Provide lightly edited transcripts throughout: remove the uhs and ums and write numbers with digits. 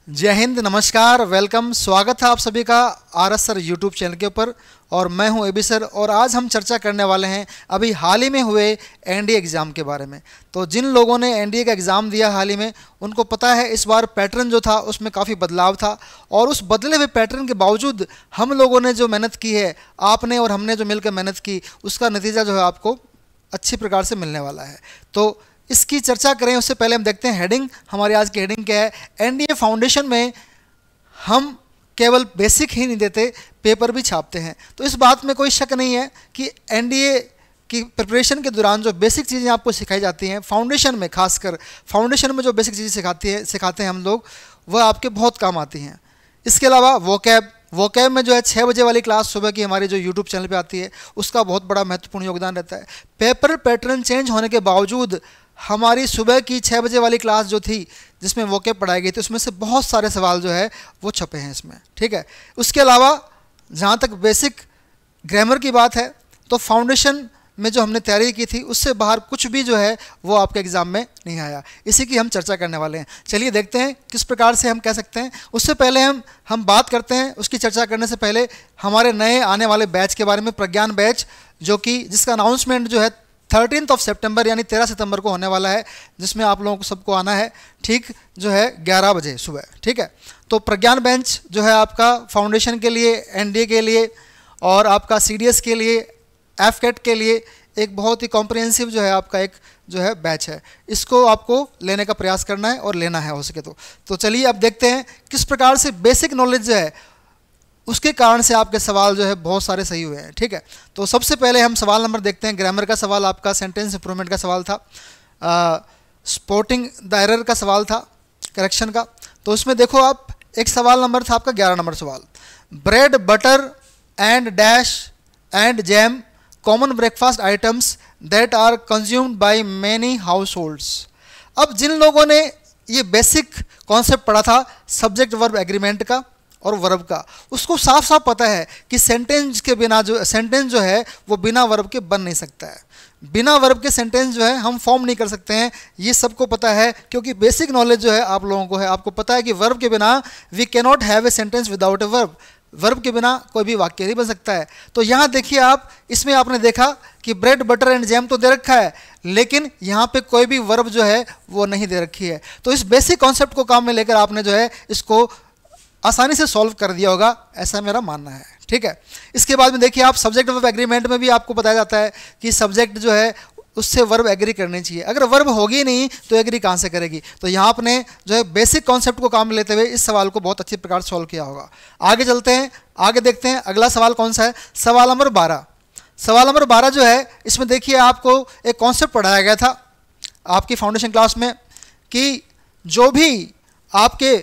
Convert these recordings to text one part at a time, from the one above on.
जय हिंद, नमस्कार, वेलकम, स्वागत है आप सभी का आरएस सर यूट्यूब चैनल के ऊपर। और मैं हूं एबी सर और आज हम चर्चा करने वाले हैं अभी हाल ही में हुए एनडीए एग्ज़ाम के बारे में। तो जिन लोगों ने एनडीए का एग्ज़ाम दिया हाल ही में उनको पता है इस बार पैटर्न जो था उसमें काफ़ी बदलाव था और उस बदले हुए पैटर्न के बावजूद हम लोगों ने जो मेहनत की है, आपने और हमने जो मिलकर मेहनत की, उसका नतीजा जो है आपको अच्छी प्रकार से मिलने वाला है। तो इसकी चर्चा करें उससे पहले हम देखते हैं हेडिंग। हमारी आज की हेडिंग क्या है? एनडीए फाउंडेशन में हम केवल बेसिक ही नहीं देते, पेपर भी छापते हैं। तो इस बात में कोई शक नहीं है कि एनडीए की प्रिपरेशन के दौरान जो बेसिक चीज़ें आपको सिखाई जाती हैं, फाउंडेशन में, खासकर फाउंडेशन में जो बेसिक चीज़ें सिखाते हैं हम लोग, वह आपके बहुत काम आती हैं। इसके अलावा वोकैब में जो है 6 बजे वाली क्लास सुबह की हमारी जो यूट्यूब चैनल पे आती है, उसका बहुत बड़ा महत्वपूर्ण योगदान रहता है। पेपर पैटर्न चेंज होने के बावजूद हमारी सुबह की 6 बजे वाली क्लास जो थी जिसमें वोकैब पढ़ाई गई थी, उसमें से बहुत सारे सवाल जो है वो छपे हैं इसमें, ठीक है। उसके अलावा जहाँ तक बेसिक ग्रामर की बात है तो फाउंडेशन में जो हमने तैयारी की थी उससे बाहर कुछ भी जो है वो आपके एग्ज़ाम में नहीं आया। इसी की हम चर्चा करने वाले हैं। चलिए देखते हैं किस प्रकार से हम कह सकते हैं। उससे पहले हम बात करते हैं, उसकी चर्चा करने से पहले हमारे नए आने वाले बैच के बारे में, प्रज्ञान बैच, जो कि जिसका अनाउंसमेंट जो है 13 सितंबर यानी 13 सितंबर को होने वाला है, जिसमें आप लोगों को सबको आना है ठीक जो है 11 बजे सुबह, ठीक है। तो प्रज्ञान बेंच जो है आपका फाउंडेशन के लिए, एनडीए के लिए और आपका सीडीएस के लिए, एफकेट के लिए एक बहुत ही कॉम्प्रिहेंसिव जो है आपका एक जो है बैच है। इसको आपको लेने का प्रयास करना है और लेना है हो सके तो चलिए अब देखते हैं किस प्रकार से बेसिक नॉलेज जो है उसके कारण से आपके सवाल जो है बहुत सारे सही हुए हैं, ठीक है। तो सबसे पहले हम सवाल नंबर देखते हैं। ग्रामर का सवाल आपका, सेंटेंस इंप्रूवमेंट का सवाल था, स्पॉटिंग द एरर का सवाल था, करेक्शन का। तो उसमें देखो आप, एक सवाल नंबर था आपका 11 नंबर सवाल, bread butter and dash and jam common breakfast items that are consumed by many households. अब जिन लोगों ने ये बेसिक कॉन्सेप्ट पढ़ा था सब्जेक्ट वर्ब एग्रीमेंट का और वर्ब का, उसको साफ साफ पता है कि सेंटेंस के बिना जो सेंटेंस जो है वो बिना वर्ब के बन नहीं सकता है। बिना वर्ब के सेंटेंस जो है हम फॉर्म नहीं कर सकते हैं, ये सबको पता है क्योंकि बेसिक नॉलेज जो है आप लोगों को है। आपको पता है कि वर्ब के बिना we can not have a sentence without a verb. Verb के बिना कोई भी वाक्य नहीं बन सकता है। तो यहाँ देखिए आप, इसमें आपने देखा कि ब्रेड बटर एंड जैम तो दे रखा है, लेकिन यहाँ पे कोई भी वर्ब जो है वो नहीं दे रखी है। तो इस बेसिक कॉन्सेप्ट को काम में लेकर आपने जो है इसको आसानी से सॉल्व कर दिया होगा, ऐसा मेरा मानना है, ठीक है। इसके बाद में देखिए आप, सब्जेक्ट वर्ब एग्रीमेंट में भी आपको बताया जाता है कि सब्जेक्ट जो है उससे वर्ब एग्री करनी चाहिए। अगर वर्ब होगी नहीं तो एग्री कहाँ से करेगी। तो यहाँ आपने जो है बेसिक कॉन्सेप्ट को काम में लेते हुए इस सवाल को बहुत अच्छी प्रकार सॉल्व किया होगा। आगे चलते हैं, आगे देखते हैं अगला सवाल कौन सा है। सवाल नंबर 12। सवाल नंबर 12 जो है, इसमें देखिए आपको एक कॉन्सेप्ट पढ़ाया गया था आपकी फाउंडेशन क्लास में कि जो भी आपके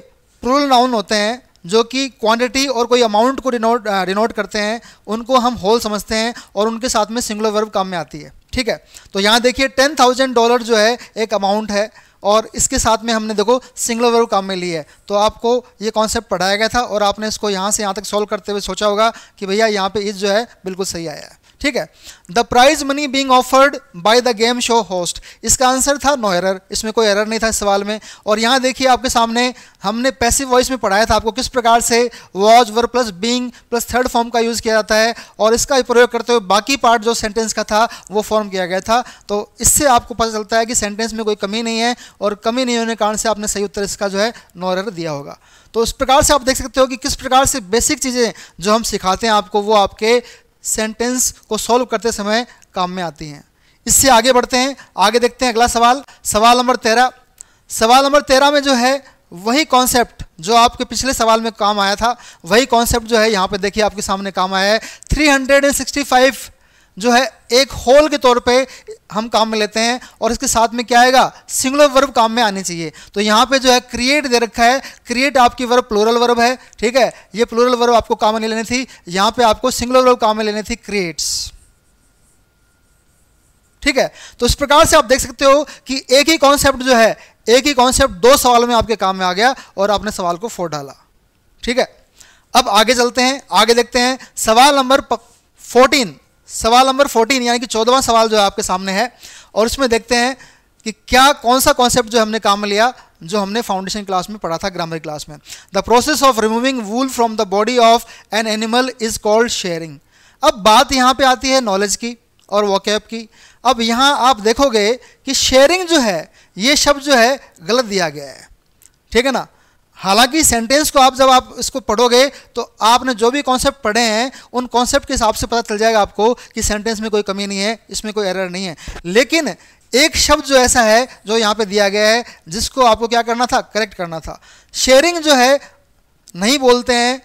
प्लूरल नाउन होते हैं जो कि क्वांटिटी और कोई अमाउंट को डिनोट करते हैं, उनको हम होल समझते हैं और उनके साथ में सिंगुलर वर्ब काम में आती है, ठीक है। तो यहाँ देखिए $10,000 जो है एक अमाउंट है और इसके साथ में हमने देखो सिंगुलर वर्ब काम में ली है। तो आपको ये कॉन्सेप्ट पढ़ाया गया था और आपने इसको यहाँ से यहाँ तक सॉल्व करते हुए सोचा होगा कि भैया यहाँ पे इस जो है बिल्कुल सही आया है, ठीक है। The prize money being offered by the game show host, इसका आंसर था नो एरर। इसमें कोई एरर नहीं था इस सवाल में। और यहाँ देखिए आपके सामने हमने पैसिव वॉइस में पढ़ाया था आपको किस प्रकार से was verb plus being plus third form का यूज़ किया जाता है और इसका प्रयोग करते हुए बाकी पार्ट जो सेंटेंस का था वो फॉर्म किया गया था। तो इससे आपको पता चलता है कि सेंटेंस में कोई कमी नहीं है और कमी नहीं होने के कारण से आपने सही उत्तर इसका जो है नो एरर दिया होगा। तो इस प्रकार से आप देख सकते हो कि किस प्रकार से बेसिक चीज़ें जो हम सिखाते हैं आपको वो आपके सेंटेंस को सॉल्व करते समय काम में आती हैं। इससे आगे बढ़ते हैं, आगे देखते हैं अगला सवाल, सवाल नंबर 13। सवाल नंबर 13 में जो है वही कॉन्सेप्ट जो आपके पिछले सवाल में काम आया था, वही कॉन्सेप्ट जो है यहाँ पे देखिए आपके सामने काम आया है। 365 जो है एक होल के तौर पे हम काम में लेते हैं और इसके साथ में क्या आएगा, सिंगुलर वर्ब काम में आनी चाहिए। तो यहाँ पे जो है क्रिएट दे रखा है, क्रिएट आपकी वर्ब प्लूरल वर्ब है, ठीक है। ये प्लूरल वर्ब आपको काम में नहीं लेनी थी, यहाँ पे आपको सिंगुलर वर्ब काम में लेनी थी, क्रिएट्स, ठीक है। तो इस प्रकार से आप देख सकते हो कि एक ही कॉन्सेप्ट जो है, एक ही कॉन्सेप्ट 2 सवालों में आपके काम में आ गया और आपने सवाल को फोड़ डाला, ठीक है। अब आगे चलते हैं, आगे देखते हैं सवाल नंबर 14। सवाल नंबर 14 यानी कि 14वां सवाल जो है आपके सामने है और इसमें देखते हैं कि क्या कौन सा कॉन्सेप्ट जो हमने काम में लिया जो हमने फाउंडेशन क्लास में पढ़ा था, ग्रामर क्लास में। The process of removing wool from the body of an animal is called sharing. अब बात यहाँ पे आती है नॉलेज की और वोकैब की। अब यहाँ आप देखोगे कि शेयरिंग जो है ये शब्द जो है गलत दिया गया है, ठीक है ना। हालांकि सेंटेंस को जब आप इसको पढ़ोगे तो आपने जो भी कॉन्सेप्ट पढ़े हैं उन कॉन्सेप्ट के हिसाब से पता चल जाएगा आपको कि सेंटेंस में कोई कमी नहीं है, इसमें कोई एरर नहीं है। लेकिन एक शब्द जो ऐसा है जो यहाँ पे दिया गया है जिसको आपको क्या करना था, करेक्ट करना था। शेयरिंग जो है नहीं बोलते हैं,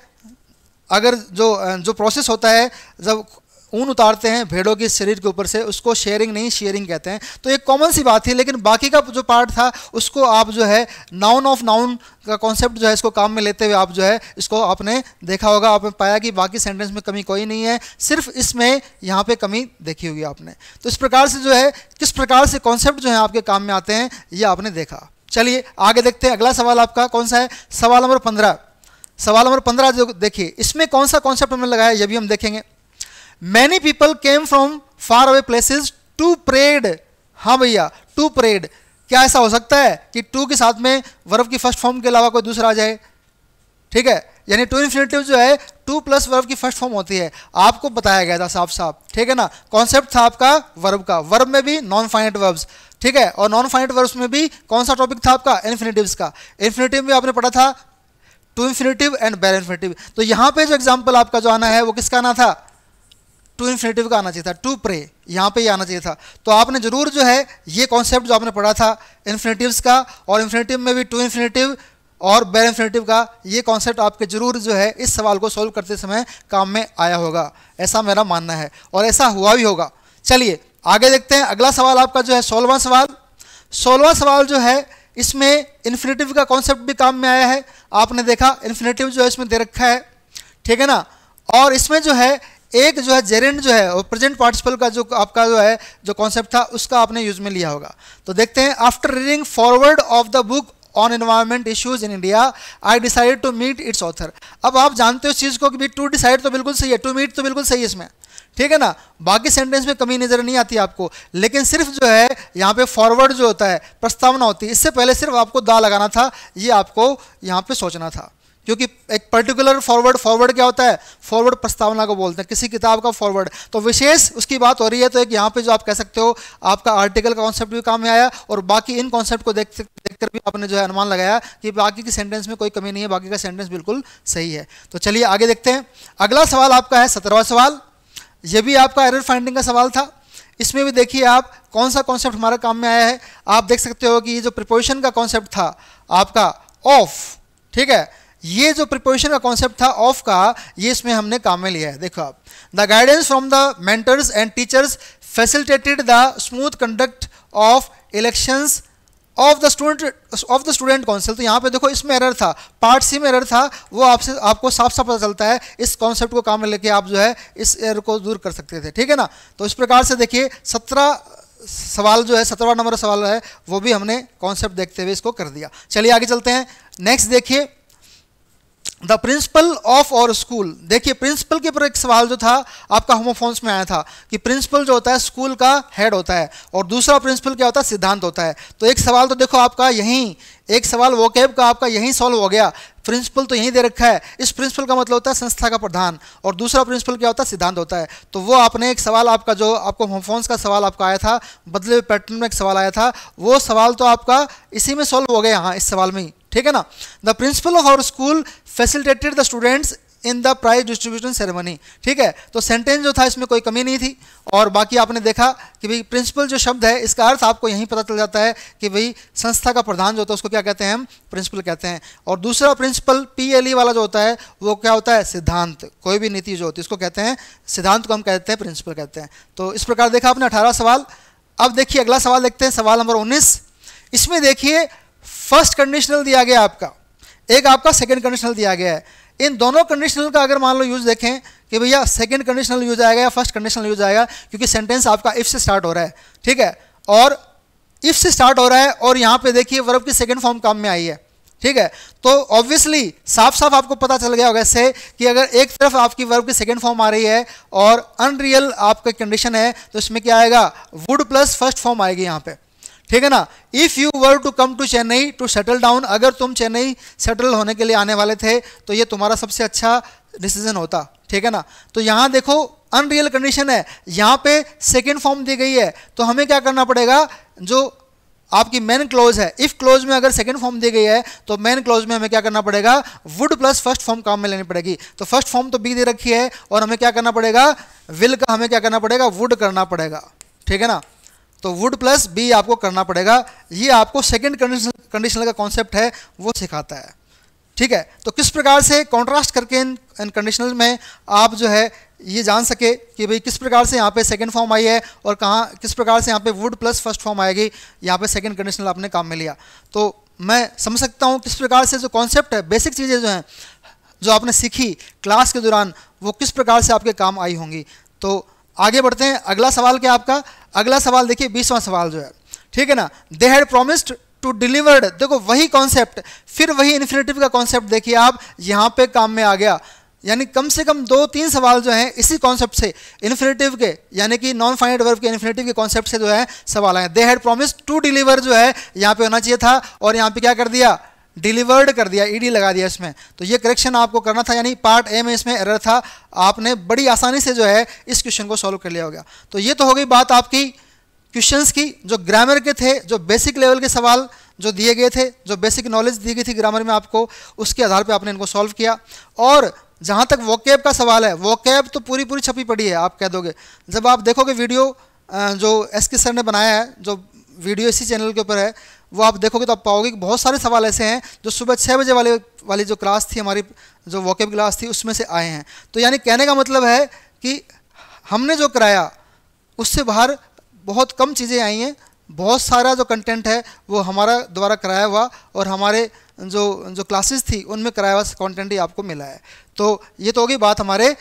अगर जो प्रोसेस होता है जब ऊन उतारते हैं भेड़ों के शरीर के ऊपर से, उसको शेयरिंग नहीं शेयरिंग कहते हैं। तो एक कॉमन सी बात थी, लेकिन बाकी का जो पार्ट था उसको आप जो है नाउन ऑफ नाउन का कॉन्सेप्ट जो है इसको काम में लेते हुए आप जो है इसको आपने देखा होगा, आपने पाया कि बाकी सेंटेंस में कमी कोई नहीं है, सिर्फ इसमें यहाँ पे कमी देखी होगी आपने। तो इस प्रकार से जो है किस प्रकार से कॉन्सेप्ट जो है आपके काम में आते हैं ये आपने देखा। चलिए आगे देखते हैं। अगला सवाल आपका कौन सा है, सवाल नंबर 15। सवाल नंबर 15 जो देखिए इसमें कौन सा कॉन्सेप्ट हमने लगाया ये भी हम देखेंगे। Many people came from far away places to trade. हाँ भैया, टू प्रेड, क्या ऐसा हो सकता है कि टू के साथ में वर्ब की फर्स्ट फॉर्म के अलावा कोई दूसरा आ जाए, ठीक है। यानी टू इन्फिनेटिव जो है टू प्लस वर्ब की फर्स्ट फॉर्म होती है, आपको बताया गया था साफ साफ, ठीक है ना। कॉन्सेप्ट था आपका वर्ब का, वर्ब में भी नॉन फाइनाइट वर्ब्स, ठीक है, और नॉन फाइनाइट वर्ब्स में भी कौन सा टॉपिक था आपका, इन्फिनेटिव्स का। इन्फिनेटिव में आपने पढ़ा था टू इन्फिनेटिव एंड बेर इन्फिनेटिव। तो यहाँ पे जो एग्जाम्पल आपका जो आना है वो किसका आना था, टू इन्फिनेटिव का आना चाहिए था, टू प्रे, यहाँ पे ये आना चाहिए था। तो आपने जरूर जो है ये कॉन्सेप्ट जो आपने पढ़ा था इन्फिनेटिव्स का, और इन्फिनेटिव में भी टू इन्फिनेटिव और बेर इन्फिनेटिव का, ये कॉन्सेप्ट आपके जरूर जो है इस सवाल को सॉल्व करते समय काम में आया होगा, ऐसा मेरा मानना है और ऐसा हुआ भी होगा। चलिए आगे देखते हैं। अगला सवाल आपका जो है 16वां सवाल। 16वां सवाल जो है इसमें इन्फिनेटिव का कॉन्सेप्ट भी काम में आया है। आपने देखा इन्फिनेटिव जो है इसमें दे रखा है, ठीक है ना, और इसमें जो है एक जो है जेरेंड जो है और प्रेजेंट पार्टिसिपल का जो आपका जो है जो कॉन्सेप्ट था उसका आपने यूज में लिया होगा। तो देखते हैं। After reading foreword of the book on environment issues in India I decided to meet its author. अब आप जानते हो इस चीज़ को कि टू डिसाइड तो बिल्कुल सही है, टू मीट तो बिल्कुल सही है इसमें, ठीक है ना। बाकी सेंटेंस में कमी नजर नहीं आती आपको, लेकिन सिर्फ जो है यहाँ पे फॉरवर्ड जो होता है प्रस्तावना होती है, इससे पहले सिर्फ आपको दा लगाना था, ये आपको यहाँ पे सोचना था। क्योंकि एक पर्टिकुलर फॉरवर्ड क्या होता है, फॉरवर्ड प्रस्तावना को बोलते हैं, किसी किताब का फॉरवर्ड। तो विशेष उसकी बात हो रही है, तो एक यहाँ पे जो आप कह सकते हो आपका आर्टिकल का कॉन्सेप्ट भी काम में आया, और बाकी इन कॉन्सेप्ट को देखकर भी आपने जो है अनुमान लगाया कि बाकी की सेंटेंस में कोई कमी नहीं है, बाकी का सेंटेंस बिल्कुल सही है। तो चलिए आगे देखते हैं। अगला सवाल आपका है 17वां सवाल। ये भी आपका एरर फाइंडिंग का सवाल था। इसमें भी देखिए आप कौन सा कॉन्सेप्ट हमारा काम में आया है। आप देख सकते हो कि ये जो प्रीपोजिशन का कॉन्सेप्ट था आपका ऑफ, ठीक है, ये जो प्रीपोजिशन का कॉन्सेप्ट था ऑफ का, ये इसमें हमने काम में लिया है। देखो आप, the guidance from the mentors and teachers facilitated the smooth conduct of elections of the student council. तो यहाँ पे देखो इसमें एरर था, पार्ट सी में एरर था, वो आपको साफ साफ पता चलता है। इस कॉन्सेप्ट को काम में लेके आप जो है इस एरर को दूर कर सकते थे, ठीक है ना। तो इस प्रकार से देखिए 17 सवाल जो है 17वां नंबर सवाल है वो भी हमने कॉन्सेप्ट देखते हुए इसको कर दिया। चलिए आगे चलते हैं। नेक्स्ट देखिए, द प्रिंसिपल ऑफ और स्कूल। देखिए प्रिंसिपल के ऊपर एक सवाल जो था आपका होमोफोन्स में आया था कि प्रिंसिपल जो होता है स्कूल का हेड होता है, और दूसरा प्रिंसिपल क्या होता है, सिद्धांत होता है। तो एक सवाल तो देखो आपका यहीं, एक सवाल वोकैब का आपका यहीं सॉल्व हो गया। प्रिंसिपल तो यहीं दे रखा है, इस प्रिंसिपल का मतलब होता है संस्था का प्रधान, और दूसरा प्रिंसिपल क्या होता है, सिद्धांत होता है। तो वो आपने एक सवाल आपका जो आपको होमोफोन्स का सवाल आपका आया था, बदले हुए पैटर्न में एक सवाल आया था, वो सवाल तो आपका इसी में सॉल्व हो गया, यहाँ इस सवाल में ही, ठीक है ना। The principal of our school facilitated the students in the prize distribution ceremony, ठीक है। तो सेंटेंस जो था इसमें कोई कमी नहीं थी, और बाकी आपने देखा कि भाई प्रिंसिपल जो शब्द है इसका अर्थ आपको यहीं पता चल जाता है कि भाई संस्था का प्रधान जो होता है उसको क्या कहते हैं, हम प्रिंसिपल कहते हैं। और दूसरा प्रिंसिपल PLE वाला जो होता है वो क्या होता है, सिद्धांत। कोई भी नीति जो होती है उसको कहते हैं सिद्धांत, को हम कहते हैं प्रिंसिपल कहते हैं। तो इस प्रकार देखा आपने 18 सवाल। अब देखिए अगला सवाल देखते हैं, सवाल नंबर 19। इसमें देखिए फर्स्ट कंडीशनल दिया गया आपका, एक आपका सेकंड कंडीशनल दिया गया है। इन दोनों कंडीशनल का अगर मान लो यूज देखें कि भैया सेकंड कंडीशनल यूज आएगा या फर्स्ट कंडीशनल यूज आएगा, क्योंकि सेंटेंस आपका इफ से स्टार्ट हो रहा है, ठीक है, और इफ से स्टार्ट हो रहा है, और यहाँ पे देखिए वर्ब की सेकंड फॉर्म काम में आई है, ठीक है। तो ऑब्वियसली साफ साफ आपको पता चल गया होगा इससे कि अगर एक तरफ आपकी वर्ब की सेकंड फॉर्म आ रही है और अनरियल आपका कंडीशन है, तो इसमें क्या आएगा, वुड प्लस फर्स्ट फॉर्म आएगी यहाँ पे, ठीक है ना। If you were to come to Chennai to settle down, अगर तुम चेन्नई सेटल होने के लिए आने वाले थे तो ये तुम्हारा सबसे अच्छा डिसीजन होता, ठीक है ना। तो यहाँ देखो अनरियल कंडीशन है, यहाँ पे सेकेंड फॉर्म दी गई है, तो हमें क्या करना पड़ेगा, जो आपकी मेन क्लोज है, इफ क्लोज में अगर सेकंड फॉर्म दी गई है तो मेन क्लोज में हमें क्या करना पड़ेगा, वुड प्लस फर्स्ट फॉर्म काम में लेनी पड़ेगी। तो फर्स्ट फॉर्म तो बी दे रखी है और हमें क्या करना पड़ेगा, विल का हमें क्या करना पड़ेगा, वुड करना पड़ेगा, ठीक है ना। तो वुड प्लस बी आपको करना पड़ेगा। ये आपको सेकंड कंडीशनल का कॉन्सेप्ट है वो सिखाता है, ठीक है। तो किस प्रकार से कॉन्ट्रास्ट करके इन कंडीशनल में आप जो है ये जान सके कि भाई किस प्रकार से यहाँ पे सेकंड फॉर्म आई है और कहाँ किस प्रकार से यहाँ पे वुड प्लस फर्स्ट फॉर्म आएगी, यहाँ पे सेकंड कंडीशनल आपने काम में लिया। तो मैं समझ सकता हूँ किस प्रकार से जो कॉन्सेप्ट है, बेसिक चीज़ें जो हैं जो आपने सीखी क्लास के दौरान, वो किस प्रकार से आपके काम आई होंगी। तो आगे बढ़ते हैं, अगला सवाल क्या आपका, अगला सवाल देखिए 20वां सवाल जो है, ठीक है ना। They had promised to delivered, देखो वही कॉन्सेप्ट, फिर वही इन्फिनेटिव का कॉन्सेप्ट देखिए आप यहाँ पे काम में आ गया। यानी कम से कम 2-3 सवाल जो हैं इसी कॉन्सेप्ट से, इन्फिनेटिव के यानी कि नॉन फाइनाइट वर्ब के इन्फिनेटिव के कॉन्सेप्ट से जो है सवाल आए। They had promised to deliver जो है यहाँ पे होना चाहिए था और यहाँ पे क्या कर दिया, डिलीवर्ड कर दिया, ईडी लगा दिया इसमें। तो ये करेक्शन आपको करना था, यानी पार्ट ए में इसमें एरर था, आपने बड़ी आसानी से जो है इस क्वेश्चन को सॉल्व कर लिया होगा। तो ये तो हो गई बात आपकी क्वेश्चंस की, जो ग्रामर के थे, जो बेसिक लेवल के सवाल जो दिए गए थे, जो बेसिक नॉलेज दी गई थी ग्रामर में आपको, उसके आधार पे आपने इनको सॉल्व किया। और जहाँ तक वोकैब का सवाल है, वोकैब तो पूरी पूरी छपी पड़ी है, आप कह दोगे। जब आप देखोगे वीडियो जो एस के सर ने बनाया है, जो वीडियो इसी चैनल के ऊपर है, वो आप देखोगे तो आप पाओगे कि बहुत सारे सवाल ऐसे हैं जो सुबह 6 बजे वाली जो क्लास थी हमारी, जो वोकैब क्लास थी, उसमें से आए हैं। तो यानी कहने का मतलब है कि हमने जो कराया उससे बाहर बहुत कम चीज़ें आई हैं, बहुत सारा जो कंटेंट है वो हमारा द्वारा कराया हुआ और हमारे जो क्लासेस थी उनमें कराया हुआ कंटेंट ही आपको मिला है। तो ये तो होगी बात हमारे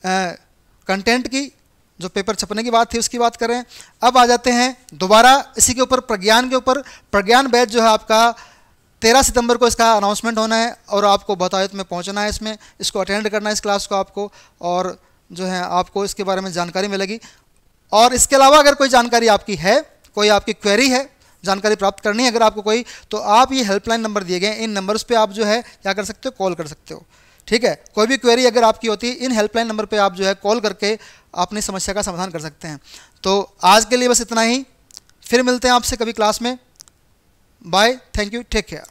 कंटेंट की, जो पेपर छपने की बात थी उसकी बात करें। अब आ जाते हैं दोबारा इसी के ऊपर, प्रज्ञान के ऊपर। प्रज्ञान बैच जो है आपका 13 सितंबर को इसका अनाउंसमेंट होना है और आपको बहुतायत में पहुंचना है, इसमें इसको अटेंड करना है इस क्लास को आपको, और जो है आपको इसके बारे में जानकारी मिलेगी। और इसके अलावा अगर कोई जानकारी आपकी है, कोई आपकी क्वेरी है, जानकारी प्राप्त करनी है अगर आपको कोई, तो आप ये हेल्पलाइन नंबर दिए गए, इन नंबर्स पे आप जो है क्या कर सकते हो, कॉल कर सकते हो, ठीक है। कोई भी क्वेरी अगर आपकी होती है, इन हेल्पलाइन नंबर पे आप जो है कॉल करके अपनी समस्या का समाधान कर सकते हैं। तो आज के लिए बस इतना ही, फिर मिलते हैं आपसे कभी क्लास में। Bye, thank you, take care.